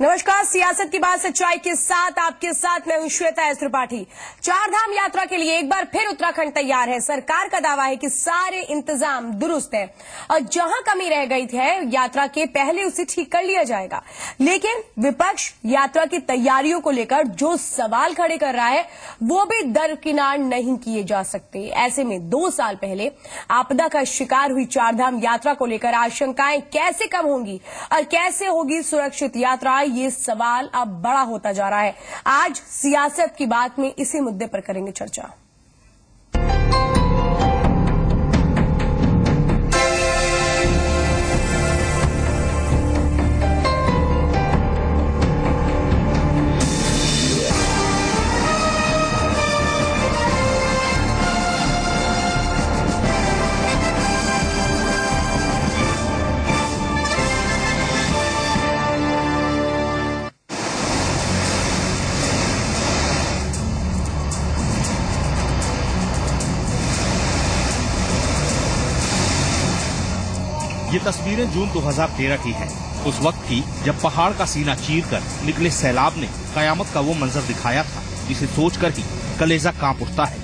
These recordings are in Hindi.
नमस्कार, सियासत की बात सच्चाई के साथ आपके साथ मैं हूं श्वेता एस त्रिपाठी। चारधाम यात्रा के लिए एक बार फिर उत्तराखंड तैयार है। सरकार का दावा है कि सारे इंतजाम दुरुस्त है और जहां कमी रह गई है यात्रा के पहले उसे ठीक कर लिया जाएगा। लेकिन विपक्ष यात्रा की तैयारियों को लेकर जो सवाल खड़े कर रहा है वो भी दरकिनार नहीं किए जा सकते। ऐसे में 2 साल पहले आपदा का शिकार हुई चारधाम यात्रा को लेकर आशंकाएं कैसे कम होंगी और कैसे होगी सुरक्षित यात्रा, ये सवाल अब बड़ा होता जा रहा है। आज सियासत की बात में इसी मुद्दे पर करेंगे चर्चा। ये तस्वीरें जून 2013 की हैं। उस वक्त की जब पहाड़ का सीना चीरकर निकले सैलाब ने कयामत का वो मंजर दिखाया था जिसे सोचकर ही कलेजा कांप उठता है।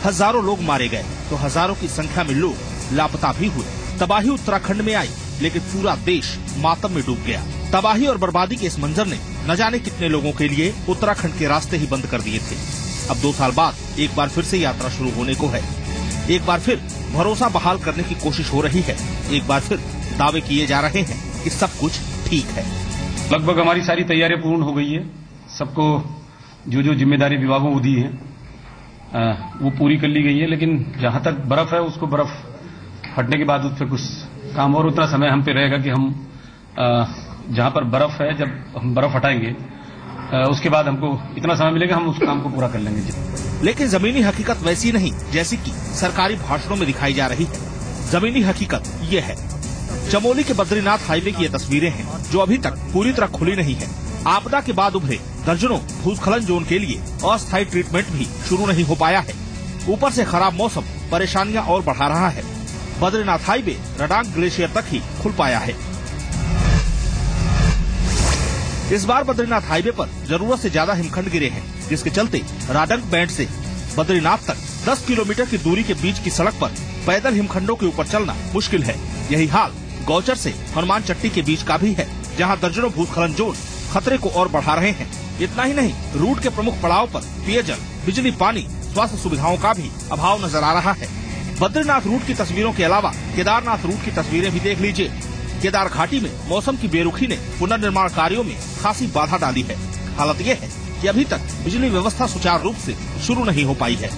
हजारों लोग मारे गए तो हजारों की संख्या में लोग लापता भी हुए। तबाही उत्तराखंड में आई लेकिन पूरा देश मातम में डूब गया। तबाही और बर्बादी के इस मंजर ने न जाने कितने लोगों के लिए उत्तराखंड के रास्ते ही बंद कर दिए थे। अब 2 साल बाद एक बार फिर से यात्रा शुरू होने को है। एक बार फिर भरोसा बहाल करने की कोशिश हो रही है। एक बार फिर दावे किए जा रहे हैं कि सब कुछ ठीक है। लगभग हमारी सारी तैयारियां पूर्ण हो गई है। सबको जो जो जिम्मेदारी विभागों को दी है वो पूरी कर ली गई है। लेकिन जहां तक बर्फ है उसको बर्फ हटने के बाद उस पर कुछ काम और उतना समय हम पे रहेगा कि हम जहां पर बर्फ है जब हम बर्फ हटाएंगे उसके बाद हमको इतना समय मिलेगा हम उस काम को पूरा कर लेंगे। लेकिन जमीनी हकीकत वैसी नहीं जैसी कि सरकारी भाषणों में दिखाई जा रही है। जमीनी हकीकत ये है। चमोली के बद्रीनाथ हाईवे की ये तस्वीरें हैं जो अभी तक पूरी तरह खुली नहीं है। आपदा के बाद उभरे दर्जनों भूस्खलन जोन के लिए अस्थायी ट्रीटमेंट भी शुरू नहीं हो पाया है। ऊपर से खराब मौसम परेशानियां और बढ़ा रहा है। बद्रीनाथ हाईवे रडांग ग्लेशियर तक ही खुल पाया है। इस बार बद्रीनाथ हाईवे पर जरूरत से ज्यादा हिमखंड गिरे हैं, जिसके चलते राडंग बैंड से बद्रीनाथ तक 10 किलोमीटर की दूरी के बीच की सड़क पर पैदल हिमखंडों के ऊपर चलना मुश्किल है। यही हाल गौचर से हनुमान चट्टी के बीच का भी है, जहां दर्जनों भूस्खलन जोन खतरे को और बढ़ा रहे हैं। इतना ही नहीं, रूट के प्रमुख पड़ाव पर पेयजल, बिजली, पानी, स्वास्थ्य सुविधाओं का भी अभाव नजर आ रहा है। बद्रीनाथ रूट की तस्वीरों के अलावा केदारनाथ रूट की तस्वीरें भी देख लीजिए। केदार घाटी में मौसम की बेरुखी ने पुनर्निर्माण कार्यों में खासी बाधा डाली है। हालत ये है कि अभी तक बिजली व्यवस्था सुचारू रूप से शुरू नहीं हो पाई है।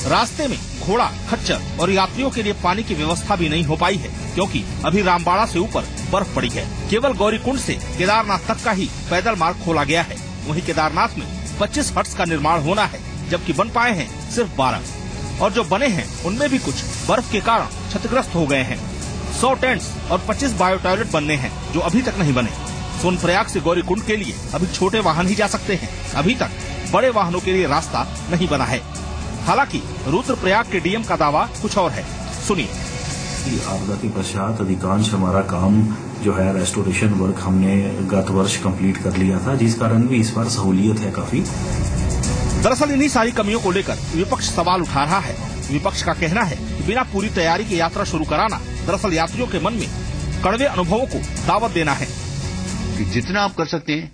रास्ते में घोड़ा, खच्चर और यात्रियों के लिए पानी की व्यवस्था भी नहीं हो पाई है, क्योंकि अभी रामबाड़ा से ऊपर बर्फ पड़ी है। केवल गौरीकुंड से केदारनाथ तक का ही पैदल मार्ग खोला गया है। वहीं केदारनाथ में 25 हट्स का निर्माण होना है, जबकि बन पाए हैं सिर्फ 12 और जो बने हैं उनमें भी कुछ बर्फ के कारण क्षतिग्रस्त हो गए हैं। 100 टेंट्स और 25 बायो टॉयलेट बनने हैं जो अभी तक नहीं बने। सोनप्रयाग से गौरीकुंड के लिए अभी छोटे वाहन ही जा सकते हैं। अभी तक बड़े वाहनों के लिए रास्ता नहीं बना है। हालांकि रुद्रप्रयाग के डीएम का दावा कुछ और है, सुनिए। आपदा के पश्चात अधिकांश हमारा काम जो है रेस्टोरेशन वर्क हमने गत वर्ष कंप्लीट कर लिया था, जिस कारण भी इस बार सहूलियत है काफी। दरअसल इन्हीं सारी कमियों को लेकर विपक्ष सवाल उठा रहा है। विपक्ष का कहना है कि बिना पूरी तैयारी की यात्रा शुरू कराना दरअसल यात्रियों के मन में कड़वे अनुभवों को दावत देना है। कि जितना आप कर सकते हैं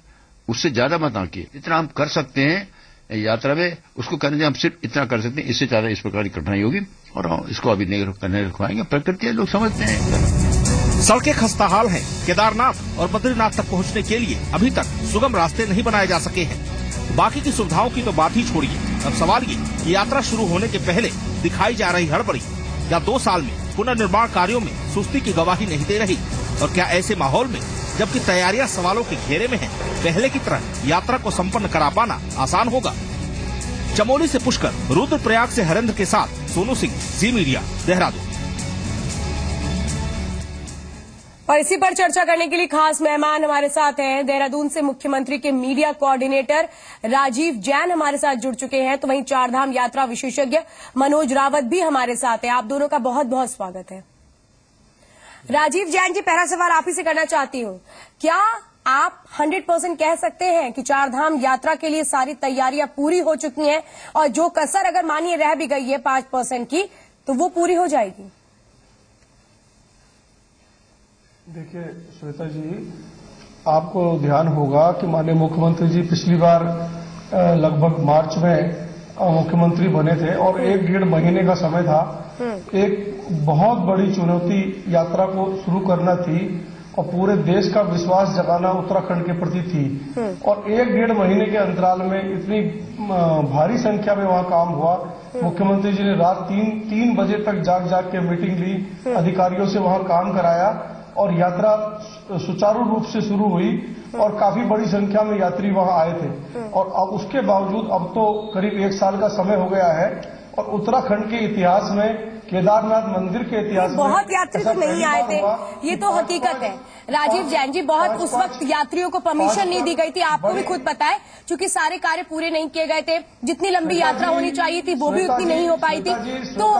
उससे ज्यादा मत आंकिए। जितना आप कर सकते हैं यात्रा में उसको करने से हम सिर्फ इतना कर सकते हैं, इससे ज्यादा इस प्रकार की कठिनाई होगी और इसको अभी नहीं रखवाएंगे। प्रकृति लोग समझते हैं। सड़कें खस्ताहाल हैं। केदारनाथ और बद्रीनाथ तक पहुंचने के लिए अभी तक सुगम रास्ते नहीं बनाए जा सके हैं। बाकी की सुविधाओं की तो बात ही छोड़िए। अब सवाल ये कि यात्रा शुरू होने के पहले दिखाई जा रही हड़बड़ी या 2 साल में पुनर्निर्माण कार्यों में सुस्ती की गवाही नहीं दे रही, और क्या ऐसे माहौल में जबकि तैयारियां सवालों के घेरे में हैं, पहले की तरह यात्रा को संपन्न करा पाना आसान होगा? चमोली से पुष्कर, रुद्रप्रयाग से हरेंद्र के साथ सोनू सिंह, जी मीडिया, देहरादून। और इसी पर चर्चा करने के लिए खास मेहमान हमारे साथ हैं। देहरादून से मुख्यमंत्री के मीडिया कोऑर्डिनेटर राजीव जैन हमारे साथ जुड़ चुके हैं, तो वहीं चारधाम यात्रा विशेषज्ञ मनोज रावत भी हमारे साथ हैं। आप दोनों का बहुत बहुत स्वागत है। राजीव जैन जी, पहला सवाल आप ही से करना चाहती हूँ। क्या आप 100% कह सकते हैं कि चारधाम यात्रा के लिए सारी तैयारियां पूरी हो चुकी हैं और जो कसर अगर मानिए रह भी गई है 5% की, तो वो पूरी हो जाएगी? देखिए श्वेता जी, आपको ध्यान होगा कि माननीय मुख्यमंत्री जी पिछली बार लगभग मार्च में मुख्यमंत्री बने थे और 1-1.5 महीने का समय था। एक बहुत बड़ी चुनौती यात्रा को शुरू करना थी और पूरे देश का विश्वास जगाना उत्तराखंड के प्रति थी। और 1-1.5 महीने के अंतराल में इतनी भारी संख्या में वहां काम हुआ। मुख्यमंत्री जी ने रात 3 बजे तक जाग के मीटिंग ली, अधिकारियों से वहां काम कराया और यात्रा सुचारू रूप से शुरू हुई और काफी बड़ी संख्या में यात्री वहां आए थे। और अब उसके बावजूद अब तो करीब 1 साल का समय हो गया है और उत्तराखंड के इतिहास में, केदारनाथ मंदिर के इतिहास में बहुत यात्री तो नहीं आए थे, ये तो हकीकत है। राजीव जैन जी, बहुत उस वक्त यात्रियों को परमिशन नहीं दी गई थी, आपको भी खुद पता है, क्योंकि सारे कार्य पूरे नहीं किए गए थे। जितनी लंबी यात्रा होनी चाहिए थी वो भी उतनी नहीं हो पाई थी। तो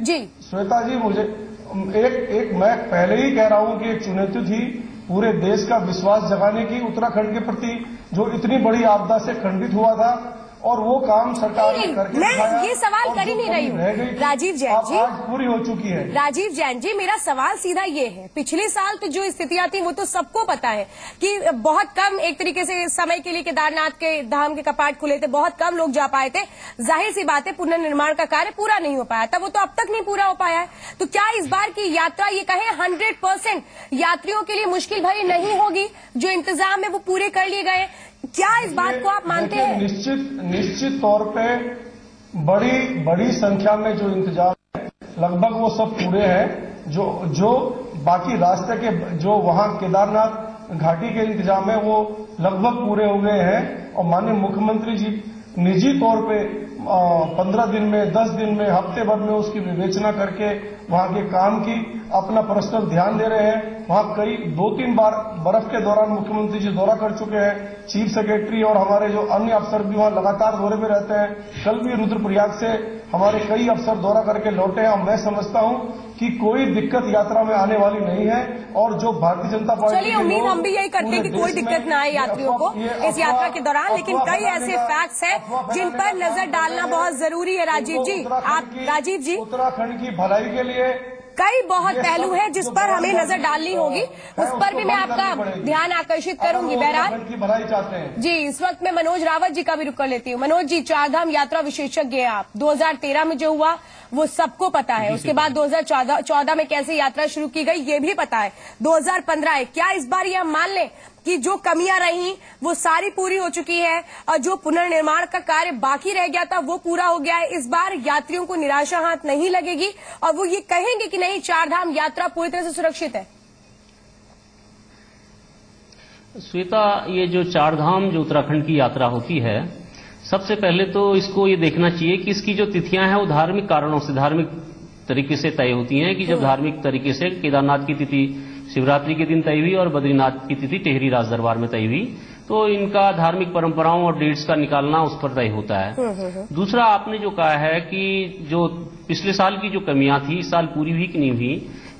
जी श्वेता जी, मुझे एक मैं पहले ही कह रहा हूं कि एक चुनौती थी पूरे देश का विश्वास जगाने की उत्तराखंड के प्रति, जो इतनी बड़ी आपदा से खंडित हुआ था और वो काम सरकार ने करके मैं ये सवाल कर ही नहीं रही हूँ राजीव जैन जी, आज पूरी हो चुकी है। राजीव जैन जी, मेरा सवाल सीधा ये है, पिछले साल तो जो स्थितियां थी वो तो सबको पता है कि बहुत कम एक तरीके से समय के लिए केदारनाथ के धाम के कपाट खुले थे, बहुत कम लोग जा पाए थे। जाहिर सी बात है पुनर्निर्माण का कार्य पूरा नहीं हो पाया था, वो तो अब तक नहीं पूरा हो पाया है। तो क्या इस बार की यात्रा ये कहें 100% यात्रियों के लिए मुश्किल भरी नहीं होगी? जो इंतजाम है वो पूरे कर लिए गए, क्या इस बात को आप मानते हैं? निश्चित तौर पे बड़ी संख्या में जो इंतजाम है लगभग वो सब पूरे हैं। जो बाकी रास्ते के जो वहां केदारनाथ घाटी के इंतजाम है वो लगभग पूरे हो गए हैं। और माननीय मुख्यमंत्री जी निजी तौर पे 15 दिन में, 10 दिन में, हफ्ते भर में उसकी विवेचना करके वहां के काम की अपना पर्सनल ध्यान दे रहे हैं। वहां कई 2-3 बार बर्फ के दौरान मुख्यमंत्री जी दौरा कर चुके हैं। चीफ सेक्रेटरी और हमारे जो अन्य अफसर भी वहां लगातार दौरे में रहते हैं। कल भी रुद्रप्रयाग से हमारे कई अफसर दौरा करके लौटे हैं और मैं समझता हूं कि कोई दिक्कत यात्रा में आने वाली नहीं है। और जो भारतीय जनता पार्टी, चलिए उम्मीद हम भी यही करते हैं कि कोई दिक्कत न आए यात्रियों को इस यात्रा के दौरान, लेकिन कई ऐसे फैक्ट्स हैं जिन पर नजर डालना बहुत जरूरी है। राजीव जी, उत्तराखंड की भलाई के लिए कई बहुत पहलू हैं जिस पर हमें नजर डालनी होगी, उस पर भी मैं आपका ध्यान आकर्षित करूंगी। बहरहाल की भलाई चाहते हैं जी, इस वक्त मैं मनोज रावत जी का भी रुख कर लेती हूँ। मनोज जी, चारधाम यात्रा विशेषज्ञ हैं आप। 2013 में जो हुआ वो सबको पता है, उसके बाद 2014 में कैसे यात्रा शुरू की गई ये भी पता है, 2015 है। क्या इस बार ये हम मान लें कि जो कमियां रही वो सारी पूरी हो चुकी है और जो पुनर्निर्माण का कार्य बाकी रह गया था वो पूरा हो गया है? इस बार यात्रियों को निराशा हाथ नहीं लगेगी और वो ये कहेंगे कि नहीं, चारधाम यात्रा पूरी तरह से सुरक्षित है? श्वेता, ये जो चारधाम जो उत्तराखंड की यात्रा होती है, सबसे पहले तो इसको ये देखना चाहिए कि इसकी जो तिथियां हैं वो धार्मिक कारणों से, धार्मिक तरीके से तय होती हैं। कि जब धार्मिक तरीके से केदारनाथ की तिथि शिवरात्रि के दिन तय हुई और बद्रीनाथ की तिथि टेहरी राज दरबार में तय हुई, तो इनका धार्मिक परंपराओं और डेट्स का निकालना उस पर तय होता है। दूसरा, आपने जो कहा है कि जो पिछले साल की जो कमियां थी इस साल पूरी हुई कि नहीं हुई।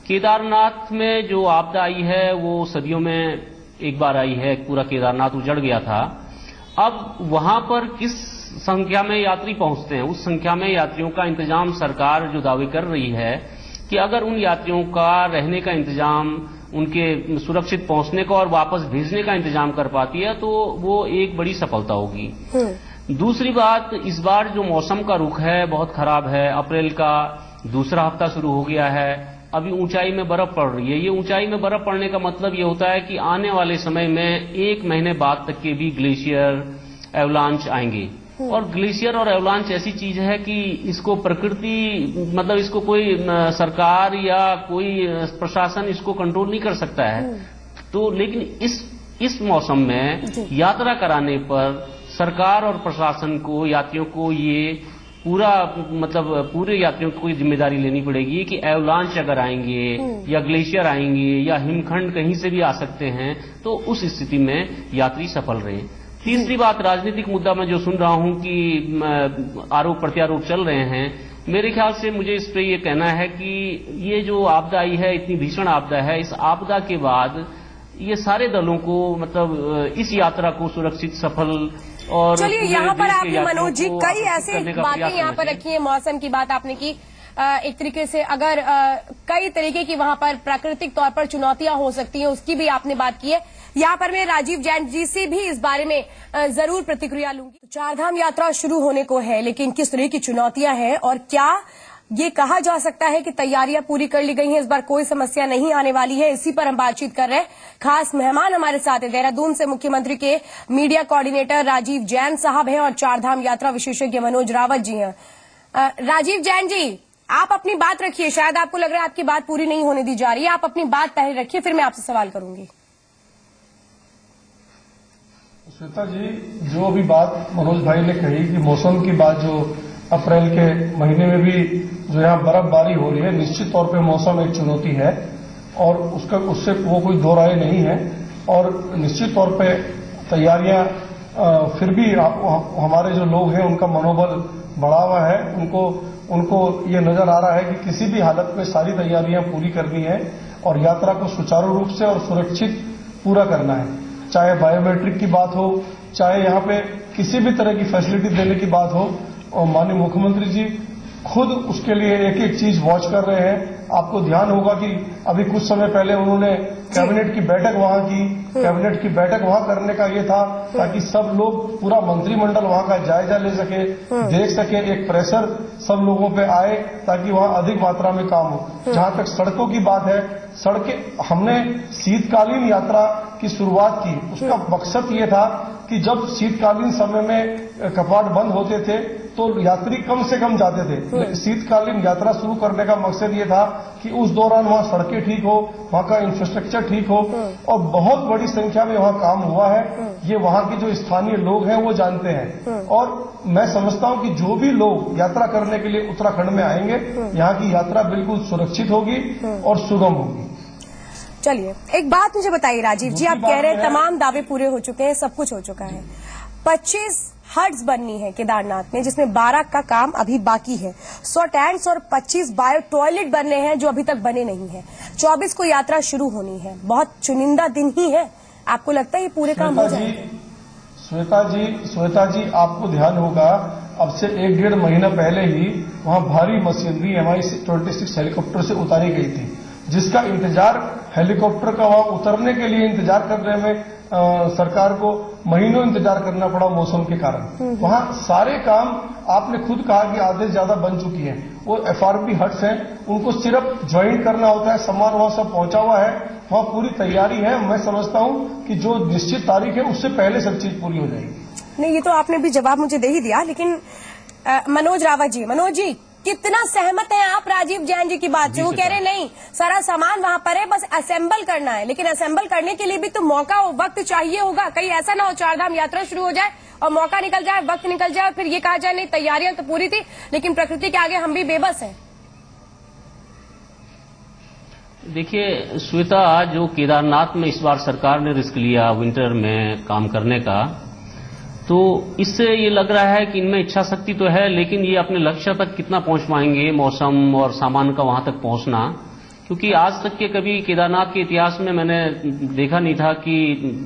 केदारनाथ में जो आपदा आई है वो सदियों में एक बार आई है, पूरा केदारनाथ उजड़ गया था। अब वहां पर किस संख्या में यात्री पहुंचते हैं, उस संख्या में यात्रियों का इंतजाम सरकार जो दावे कर रही है कि अगर उन यात्रियों का रहने का इंतजाम, उनके सुरक्षित पहुंचने का और वापस भेजने का इंतजाम कर पाती है तो वो एक बड़ी सफलता होगी। दूसरी बात, इस बार जो मौसम का रुख है बहुत खराब है। अप्रैल का दूसरा हफ्ता शुरू हो गया है, अभी ऊंचाई में बर्फ पड़ रही है। ये ऊंचाई में बर्फ पड़ने का मतलब ये होता है कि आने वाले समय में 1 महीने बाद तक के भी ग्लेशियर, एवलांच आएंगे। और ग्लेशियर और एवलांच ऐसी चीज है कि इसको प्रकृति, मतलब इसको कोई सरकार या कोई प्रशासन इसको कंट्रोल नहीं कर सकता है। तो लेकिन इस मौसम में यात्रा कराने पर सरकार और प्रशासन को, यात्रियों को ये पूरा, मतलब पूरे यात्रियों को कोई जिम्मेदारी लेनी पड़ेगी कि एवलांच अगर आएंगे या ग्लेशियर आएंगे या हिमखंड कहीं से भी आ सकते हैं तो उस स्थिति में यात्री सफल रहे। तीसरी बात, राजनीतिक मुद्दा मैं जो सुन रहा हूं कि आरोप प्रत्यारोप चल रहे हैं, मेरे ख्याल से मुझे इस पे ये कहना है कि ये जो आपदा आई है, इतनी भीषण आपदा है, इस आपदा के बाद ये सारे दलों को मतलब इस यात्रा को सुरक्षित, सफल और चलिए यहाँ पर आपने मनोज जी कई ऐसे बातें यहाँ पर रखी है। मौसम की बात आपने की, एक तरीके से अगर कई तरीके की वहां पर प्राकृतिक तौर पर चुनौतियां हो सकती हैं उसकी भी आपने बात की है। यहाँ पर मैं राजीव जैन जी से भी इस बारे में जरूर प्रतिक्रिया लूंगी। तो चारधाम यात्रा शुरू होने को है, लेकिन किस तरह की चुनौतियां हैं और क्या ये कहा जा सकता है कि तैयारियां पूरी कर ली गई हैं, इस बार कोई समस्या नहीं आने वाली है, इसी पर हम बातचीत कर रहे हैं। खास मेहमान हमारे साथ है, देहरादून से मुख्यमंत्री के मीडिया कोऑर्डिनेटर राजीव जैन साहब हैं और चारधाम यात्रा विशेषज्ञ मनोज रावत जी हैं। राजीव जैन जी, आप अपनी बात रखिए, शायद आपको लग रहा है आपकी बात पूरी नहीं होने दी जा रही है, आप अपनी बात पहले रखिए, फिर मैं आपसे सवाल करूंगी। श्वेता जी, जो अभी बात मनोज भाई ने कही कि मौसम की बात, जो अप्रैल के महीने में भी जो यहाँ बर्फबारी हो रही है, निश्चित तौर पे मौसम एक चुनौती है और उससे वो कोई दो राय नहीं है। और निश्चित तौर पे तैयारियां फिर भी हमारे जो लोग हैं उनका मनोबल बढ़ा हुआ है, उनको ये नजर आ रहा है कि किसी भी हालत में सारी तैयारियां पूरी करनी है और यात्रा को सुचारू रूप से और सुरक्षित पूरा करना है। चाहे बायोमेट्रिक की बात हो, चाहे यहाँ पे किसी भी तरह की फैसिलिटी देने की बात हो, और माननीय मुख्यमंत्री जी खुद उसके लिए एक एक चीज वॉच कर रहे हैं। आपको ध्यान होगा कि अभी कुछ समय पहले उन्होंने कैबिनेट की बैठक वहां की, कैबिनेट की बैठक वहां करने का ये था ताकि सब लोग, पूरा मंत्रिमंडल वहां का जायजा ले सके, देख सके, एक प्रेशर सब लोगों पे आए ताकि वहां अधिक मात्रा में काम हो। जहां तक सड़कों की बात है, सड़कें हमने शीतकालीन यात्रा की शुरुआत की, उसका मकसद ये था कि जब शीतकालीन समय में कपाट बंद होते थे तो यात्री कम से कम जाते थे। शीतकालीन यात्रा शुरू करने का मकसद ये था कि उस दौरान वहां सड़कें ठीक हो, वहां का इंफ्रास्ट्रक्चर ठीक हो, और बहुत बड़ी संख्या में वहां काम हुआ है। ये वहां के जो स्थानीय लोग हैं वो जानते हैं और मैं समझता हूं कि जो भी लोग यात्रा करने के लिए उत्तराखंड में आएंगे, यहाँ की यात्रा बिल्कुल सुरक्षित होगी और सुगम होगी। चलिए एक बात मुझे बताइए राजीव जी, आप कह रहे हैं तमाम दावे पूरे हो चुके हैं, सब कुछ हो चुका है, 25 हट्स बननी है केदारनाथ में जिसमें 12 का काम अभी बाकी है, 100 टैंक्स और 25 बायो टॉयलेट बनने हैं जो अभी तक बने नहीं हैं, 24 को यात्रा शुरू होनी है, बहुत चुनिंदा दिन ही है, आपको लगता है ये पूरे काम हो जाएंगे? श्वेता जी आपको ध्यान होगा अब से 1-1.5 महीना पहले ही वहां भारी मशीनरी MI-26 हेलीकॉप्टर से उतारी गई थी, जिसका इंतजार हेलीकॉप्टर का वहां उतरने के लिए इंतजार करने में सरकार को महीनों इंतजार करना पड़ा मौसम के कारण। वहां सारे काम आपने खुद कहा कि आधे से ज्यादा बन चुकी हैं। वो FRP हट्स हैं, उनको सिर्फ ज्वाइन करना होता है, सामान वहां सब पहुंचा हुआ है, वहां पूरी तैयारी है। मैं समझता हूं कि जो निश्चित तारीख है उससे पहले सब चीज पूरी हो जाएगी। नहीं, ये तो आपने भी जवाब मुझे दे ही दिया, लेकिन मनोज रावत जी, मनोज जी कितना सहमत हैं आप राजीव जैन जी की बात से? वो कह रहे नहीं, सारा सामान वहां पर है, बस असेंबल करना है, लेकिन असेंबल करने के लिए भी तो मौका और वक्त चाहिए होगा। कहीं ऐसा ना हो चारधाम यात्रा शुरू हो जाए और मौका निकल जाए, वक्त निकल जाए और फिर ये कहा जाए नहीं तैयारियां तो पूरी थी लेकिन प्रकृति के आगे हम भी बेबस हैं। देखिए श्वेता, जो केदारनाथ में इस बार सरकार ने रिस्क लिया विंटर में काम करने का, तो इससे ये लग रहा है कि इनमें इच्छा शक्ति तो है, लेकिन ये अपने लक्ष्य तक कितना पहुंच पाएंगे, मौसम और सामान का वहां तक पहुंचना, क्योंकि आज तक के कभी केदारनाथ के इतिहास में मैंने देखा नहीं था कि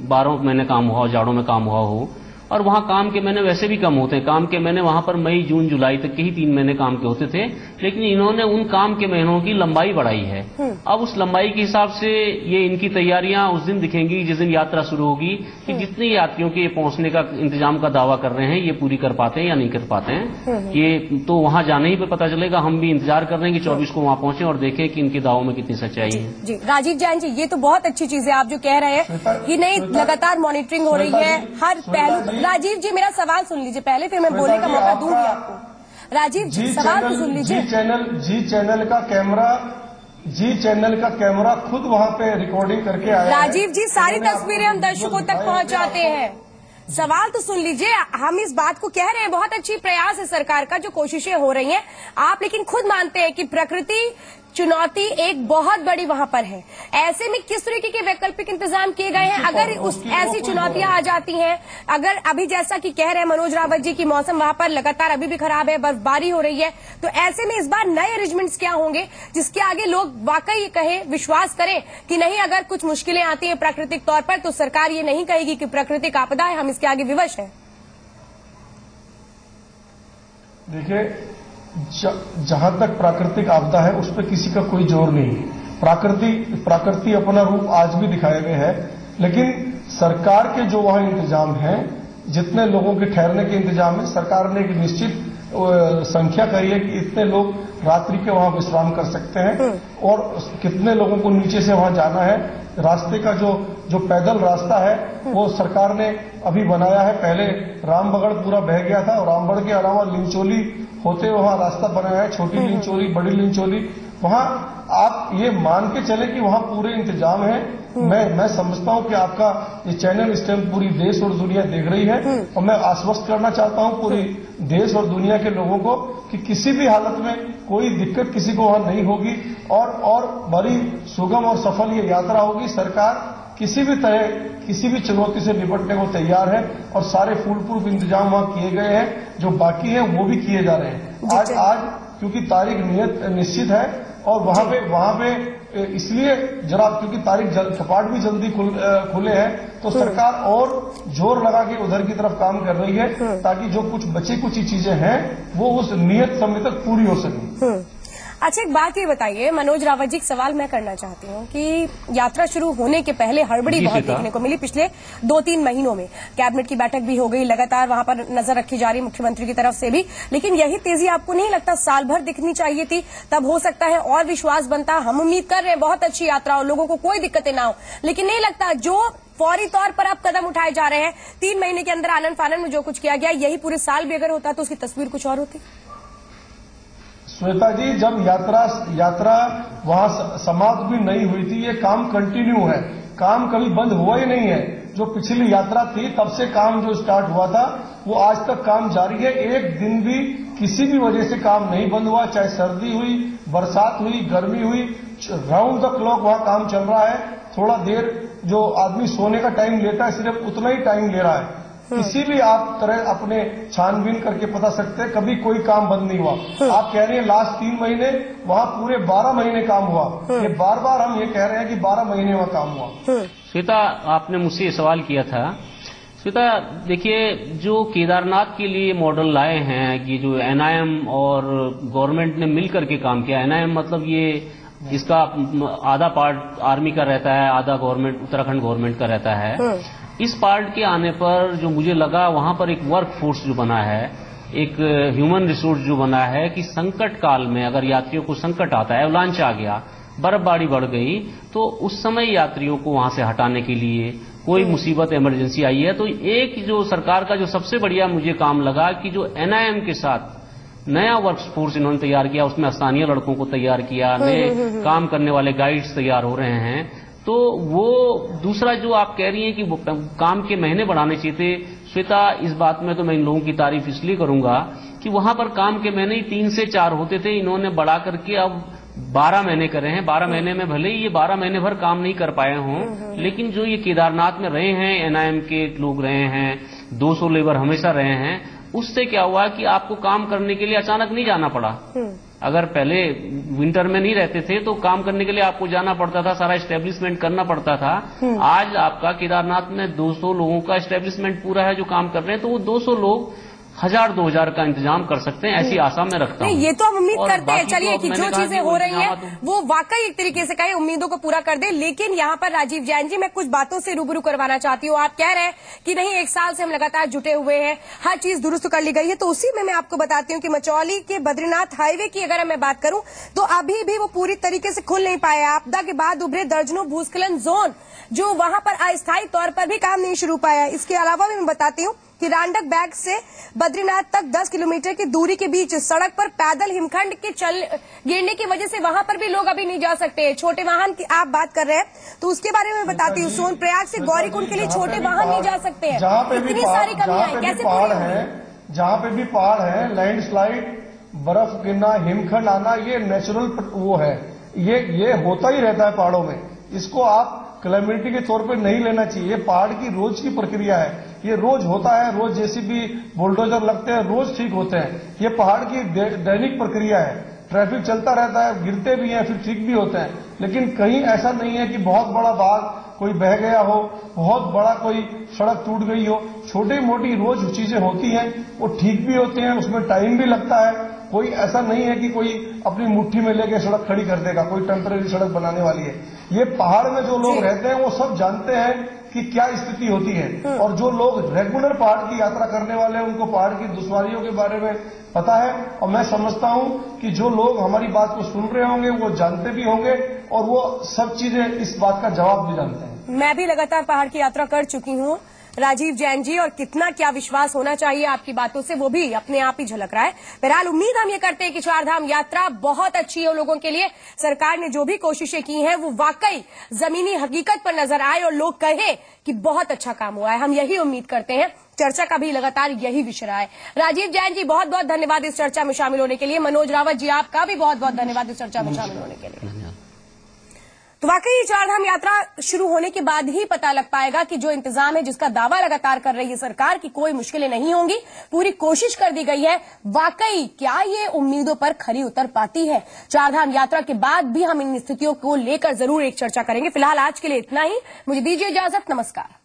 12 महीने काम हुआ, जाड़ों में काम हुआ हो, और वहां काम के महीने वैसे भी कम होते हैं। काम के महीने वहां पर मई जून जुलाई तक के ही 3 महीने काम के होते थे, लेकिन इन्होंने उन काम के महीनों की लंबाई बढ़ाई है। अब उस लंबाई के हिसाब से ये इनकी तैयारियां उस दिन दिखेंगी जिस दिन यात्रा शुरू होगी कि जितने यात्रियों के पहुंचने का इंतजाम का दावा कर रहे हैं ये पूरी कर पाते हैं या नहीं कर पाते हैं, ये तो वहां जाने ही पे पता चलेगा। हम भी इंतजार कर रहे हैं कि 24 को वहां पहुंचे और देखें कि इनके दावों में कितनी सच्चाई है। जी राजीव जैन जी, ये तो बहुत अच्छी चीज है आप जो कह रहे हैं कि नहीं, लगातार मॉनिटरिंग हो रही है हर पहलू। राजीव जी मेरा सवाल सुन लीजिए पहले, फिर मैं बोलने का मौका दूंगी आपको। राजीव जी सवाल तो सुन लीजिए। जी चैनल का कैमरा खुद वहां पे रिकॉर्डिंग करके आया। राजीव जी सारी तस्वीरें हम दर्शकों तक पहुंचाते हैं, सवाल तो सुन लीजिए। हम इस बात को कह रहे हैं बहुत अच्छी प्रयास है सरकार का, जो कोशिशें हो रही हैं आप, लेकिन खुद मानते हैं कि प्रकृति चुनौती एक बहुत बड़ी वहां पर है। ऐसे में किस तरीके के वैकल्पिक इंतजाम किए गए हैं? अगर ऐसी चुनौतियां आ जाती हैं, अगर अभी जैसा कि कह रहे हैं मनोज रावत जी की मौसम वहां पर लगातार अभी भी खराब है, बर्फबारी हो रही है, तो ऐसे में इस बार नए अरेंजमेंट्स क्या होंगे जिसके आगे लोग वाकई कहें, विश्वास करें कि नहीं, अगर कुछ मुश्किलें आती हैं प्राकृतिक तौर पर तो सरकार ये नहीं कहेगी कि प्राकृतिक आपदा है, हम इसके आगे विवश हैं। देखिए, जहां तक प्राकृतिक आपदा है उस पर किसी का कोई जोर नहीं है। प्रकृति अपना रूप आज भी दिखाए हुए है, लेकिन सरकार के जो वहां इंतजाम है, जितने लोगों के ठहरने के इंतजाम है, सरकार ने एक निश्चित संख्या करी है कि इतने लोग रात्रि के वहां विश्राम कर सकते हैं और कितने लोगों को नीचे से वहां जाना है। रास्ते का जो पैदल रास्ता है वो सरकार ने अभी बनाया है। पहले रामबगड़ पूरा बह गया था और रामबगड़ के अलावा लिंचोली होते वहां रास्ता बनाया है, छोटी लिंचोली, बड़ी लिंचोली। वहां आप ये मान के चले कि वहां पूरे इंतजाम है। मैं समझता हूं कि आपका ये चैनल इस टाइम पूरी देश और दुनिया देख रही है और मैं आश्वस्त करना चाहता हूं पूरी देश और दुनिया के लोगों को कि किसी भी हालत में कोई दिक्कत किसी को वहां नहीं होगी और बड़ी सुगम और सफल ये यात्रा होगी। सरकार किसी भी तरह किसी भी चुनौती से निपटने को तैयार है और सारे फूल प्रूफ इंतजाम वहां किए गए हैं। जो बाकी है वो भी किए जा रहे हैं। आज क्योंकि तारीख निश्चित है और वहां पे इसलिए जरा क्योंकि कपाट भी जल्दी खुले हैं तो सरकार और जोर लगा के उधर की तरफ काम कर रही है ताकि जो कुछ बची कुछ चीजें हैं वो उस नियत समय तक पूरी हो सके। अच्छा, एक बात ये बताइए मनोज रावत जी, एक सवाल मैं करना चाहती हूँ कि यात्रा शुरू होने के पहले हड़बड़ी बहुत देखने को मिली पिछले 2-3 महीनों में। कैबिनेट की बैठक भी हो गई, लगातार वहां पर नजर रखी जा रही मुख्यमंत्री की तरफ से भी, लेकिन यही तेजी आपको नहीं लगता साल भर दिखनी चाहिए थी? तब हो सकता है और विश्वास बनता। हम उम्मीद कर रहे हैं बहुत अच्छी यात्रा हो, लोगों को कोई दिक्कतें ना हो, लेकिन नहीं लगता जो फौरी तौर पर आप कदम उठाए जा रहे हैं 3 महीने के अंदर आनन फानन में जो कुछ किया गया, यही पूरे साल भी अगर होता तो उसकी तस्वीर कुछ और होती? श्वेता जी, जब यात्रा वहां समाप्त भी नहीं हुई थी, ये काम कंटिन्यू है, काम कभी बंद हुआ ही नहीं है। जो पिछली यात्रा थी तब से काम जो स्टार्ट हुआ था वो आज तक काम जारी है। एक दिन भी किसी भी वजह से काम नहीं बंद हुआ, चाहे सर्दी हुई, बरसात हुई, गर्मी हुई, राउंड द क्लॉक वहां काम चल रहा है। थोड़ा देर जो आदमी सोने का टाइम लेता है सिर्फ उतना ही टाइम ले रहा है। किसी भी आप तरह अपने छानबीन करके पता सकते हैं, कभी कोई काम बंद नहीं हुआ। आप कह रहे हैं लास्ट 3 महीने, वहां पूरे 12 महीने काम हुआ। ये बार बार हम ये कह रहे हैं कि 12 महीने वहां काम हुआ। श्वेता, आपने मुझसे ये सवाल किया था। श्वेता, देखिए, जो केदारनाथ के लिए मॉडल लाए हैं कि जो एनआईएम और गवर्नमेंट ने मिलकर के काम किया, एनआईएम मतलब ये इसका आधा पार्ट आर्मी का रहता है, आधा गवर्नमेंट उत्तराखंड गवर्नमेंट का रहता है। इस पार्ट के आने पर जो मुझे लगा वहां पर एक वर्क फोर्स जो बना है, एक ह्यूमन रिसोर्स जो बना है कि संकट काल में अगर यात्रियों को संकट आता है, एवलांच आ गया, बर्फबारी बढ़ गई, तो उस समय यात्रियों को वहां से हटाने के लिए कोई मुसीबत इमरजेंसी आई है तो एक जो सरकार का जो सबसे बढ़िया मुझे काम लगा कि जो एनआईएम के साथ नया वर्क फोर्स इन्होंने तैयार किया, उसमें स्थानीय लड़कों को तैयार किया, नए काम करने वाले गाइड्स तैयार हो रहे हैं। तो वो दूसरा जो आप कह रही हैं कि काम के महीने बढ़ाने चाहिए थे, श्वेता, इस बात में तो मैं इन लोगों की तारीफ इसलिए करूंगा कि वहां पर काम के महीने 3 से 4 होते थे, इन्होंने बढ़ा करके अब 12 महीने करे हैं। 12 महीने में भले ही ये 12 महीने भर काम नहीं कर पाए हों, लेकिन जो ये केदारनाथ में रहे हैं, एनआईएम के लोग रहे हैं, 200 लेबर हमेशा रहे हैं, उससे क्या हुआ कि आपको काम करने के लिए अचानक नहीं जाना पड़ा। अगर पहले विंटर में नहीं रहते थे तो काम करने के लिए आपको जाना पड़ता था, सारा एस्टेब्लिशमेंट करना पड़ता था। आज आपका केदारनाथ में 200 लोगों का एस्टेब्लिशमेंट पूरा है जो काम कर रहे हैं, तो वो 200 लोग 1000-2000 का इंतजाम कर सकते हैं, ऐसी आशा में रखता हूं। ये तो हम उम्मीद करते हैं, चलिए, कि जो चीजें हो रही हैं वो वाकई एक तरीके से कहे उम्मीदों को पूरा कर दे। लेकिन यहाँ पर राजीव जैन जी, मैं कुछ बातों से रूबरू करवाना चाहती हूँ। आप कह रहे हैं कि नहीं, 1 साल से हम लगातार जुटे हुए हैं, हर चीज दुरुस्त कर ली गई है, तो उसी में मैं आपको बताती हूँ कि मचौली के बद्रीनाथ हाईवे की अगर मैं बात करूं तो अभी भी वो पूरी तरीके से खुल नहीं पाया। आपदा के बाद उभरे दर्जनों भूस्खलन जोन जो वहां पर अस्थायी तौर पर भी काम नहीं शुरू पाया। इसके अलावा भी मैं बताती हूँ कि रांडक बैग से बद्रीनाथ तक 10 किलोमीटर की दूरी के बीच सड़क पर पैदल हिमखंड के गिरने की वजह से वहां पर भी लोग अभी नहीं जा सकते। छोटे वाहन की आप बात कर रहे हैं तो उसके बारे में बताती हूँ। सोनप्रयाग से गौरीकुंड के लिए छोटे वाहन नहीं जा सकते हैं। इतनी सारी कमियां कैसे पहाड़ है, जहाँ पे भी पहाड़ है, लैंडस्लाइड, बर्फ गिरना, हिमखंड आना, ये नेचुरल वो है। ये होता ही रहता है पहाड़ों में। इसको आप कैलेमिटी के तौर पे नहीं लेना चाहिए। ये पहाड़ की रोज की प्रक्रिया है, ये रोज होता है, रोज जेसीबी बुलडोजर लगते हैं, रोज ठीक होते हैं। ये पहाड़ की दैनिक प्रक्रिया है। ट्रैफिक चलता रहता है, गिरते भी हैं, फिर ठीक भी होते हैं। लेकिन कहीं ऐसा नहीं है कि बहुत बड़ा बाग कोई बह गया हो, बहुत बड़ा कोई सड़क टूट गई हो। छोटी मोटी रोज चीजें होती हैं, वो ठीक भी होती हैं, उसमें टाइम भी लगता है। कोई ऐसा नहीं है कि कोई अपनी मुट्ठी में लेके सड़क खड़ी कर देगा, कोई टेम्परेरी सड़क बनाने वाली है। ये पहाड़ में जो लोग रहते हैं वो सब जानते हैं कि क्या स्थिति होती है, और जो लोग रेगुलर पहाड़ की यात्रा करने वाले हैं उनको पहाड़ की दुश्वारियों के बारे में पता है। और मैं समझता हूं कि जो लोग हमारी बात को सुन रहे होंगे वो जानते भी होंगे और वो सब चीजें इस बात का जवाब भी जानते हैं। मैं भी लगातार पहाड़ की यात्रा कर चुकी हूँ राजीव जैन जी, और कितना क्या विश्वास होना चाहिए आपकी बातों से वो भी अपने आप ही झलक रहा है। बहरहाल उम्मीद हम ये करते हैं कि चारधाम यात्रा बहुत अच्छी है लोगों के लिए। सरकार ने जो भी कोशिशें की हैं वो वाकई जमीनी हकीकत पर नजर आए और लोग कहें कि बहुत अच्छा काम हुआ है। हम यही उम्मीद करते हैं। चर्चा का भी लगातार यही विषय रहा है। राजीव जैन जी बहुत बहुत धन्यवाद इस चर्चा में शामिल होने के लिए। मनोज रावत जी आपका भी बहुत बहुत धन्यवाद इस चर्चा में शामिल होने के लिए। तो वाकई चारधाम यात्रा शुरू होने के बाद ही पता लग पाएगा कि जो इंतजाम है, जिसका दावा लगातार कर रही है सरकार कि कोई मुश्किलें नहीं होंगी, पूरी कोशिश कर दी गई है, वाकई क्या ये उम्मीदों पर खरी उतर पाती है। चारधाम यात्रा के बाद भी हम इन स्थितियों को लेकर जरूर एक चर्चा करेंगे। फिलहाल आज के लिए इतना ही। मुझे दीजिए इजाजत। नमस्कार।